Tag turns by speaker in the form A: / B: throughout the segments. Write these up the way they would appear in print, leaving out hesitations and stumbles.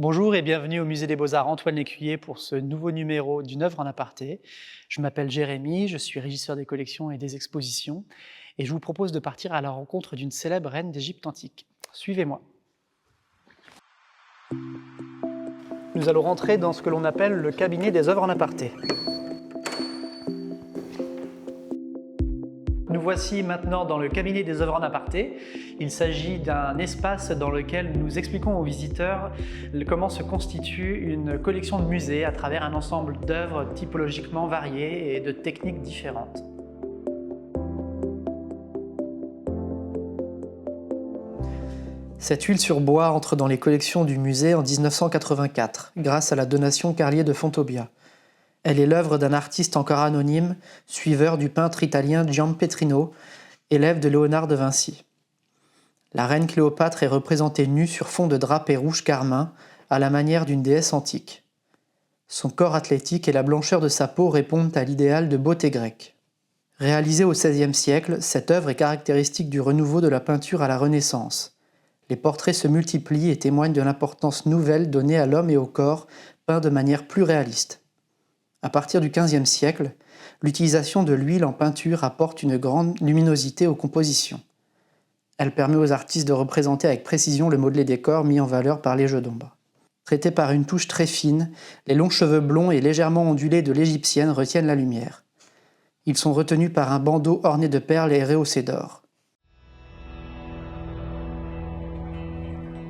A: Bonjour et bienvenue au Musée des Beaux-Arts Antoine Lécuyer pour ce nouveau numéro d'une œuvre en aparté. Je m'appelle Jérémy, je suis régisseur des collections et des expositions et je vous propose de partir à la rencontre d'une célèbre reine d'Égypte antique. Suivez-moi. Nous allons rentrer dans ce que l'on appelle le cabinet des œuvres en aparté. Nous voici maintenant dans le cabinet des œuvres en aparté. Il s'agit d'un espace dans lequel nous expliquons aux visiteurs comment se constitue une collection de musée à travers un ensemble d'œuvres typologiquement variées et de techniques différentes. Cette huile sur bois entre dans les collections du musée en 1984, grâce à la donation Carlier de Fontobia. Elle est l'œuvre d'un artiste encore anonyme, suiveur du peintre italien Giampetrino, élève de Léonard de Vinci. La reine Cléopâtre est représentée nue sur fond de drapé rouge carmin, à la manière d'une déesse antique. Son corps athlétique et la blancheur de sa peau répondent à l'idéal de beauté grecque. Réalisée au XVIe siècle, cette œuvre est caractéristique du renouveau de la peinture à la Renaissance. Les portraits se multiplient et témoignent de l'importance nouvelle donnée à l'homme et au corps, peint de manière plus réaliste. À partir du XVe siècle, l'utilisation de l'huile en peinture apporte une grande luminosité aux compositions. Elle permet aux artistes de représenter avec précision le modelé des corps mis en valeur par les jeux d'ombre. Traités par une touche très fine, les longs cheveux blonds et légèrement ondulés de l'égyptienne retiennent la lumière. Ils sont retenus par un bandeau orné de perles et rehaussé d'or.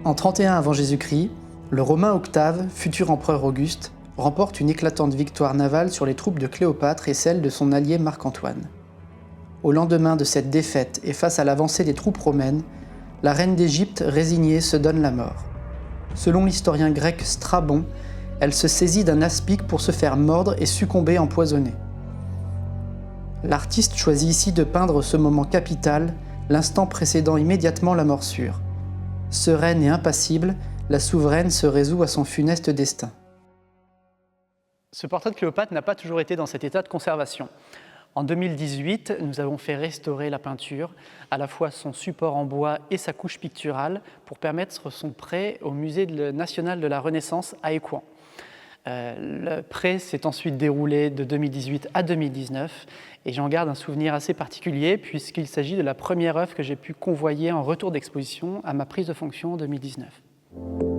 A: En 31 avant Jésus-Christ, le Romain Octave, futur empereur Auguste, remporte une éclatante victoire navale sur les troupes de Cléopâtre et celles de son allié Marc-Antoine. Au lendemain de cette défaite et face à l'avancée des troupes romaines, la reine d'Égypte, résignée, se donne la mort. Selon l'historien grec Strabon, elle se saisit d'un aspic pour se faire mordre et succomber empoisonnée. L'artiste choisit ici de peindre ce moment capital, l'instant précédant immédiatement la morsure. Sereine et impassible, la souveraine se résout à son funeste destin. Ce portrait de Cléopâtre n'a pas toujours été dans cet état de conservation. En 2018, nous avons fait restaurer la peinture, à la fois son support en bois et sa couche picturale, pour permettre son prêt au Musée national de la Renaissance à Écouen. Le prêt s'est ensuite déroulé de 2018 à 2019 et j'en garde un souvenir assez particulier puisqu'il s'agit de la première œuvre que j'ai pu convoyer en retour d'exposition à ma prise de fonction en 2019.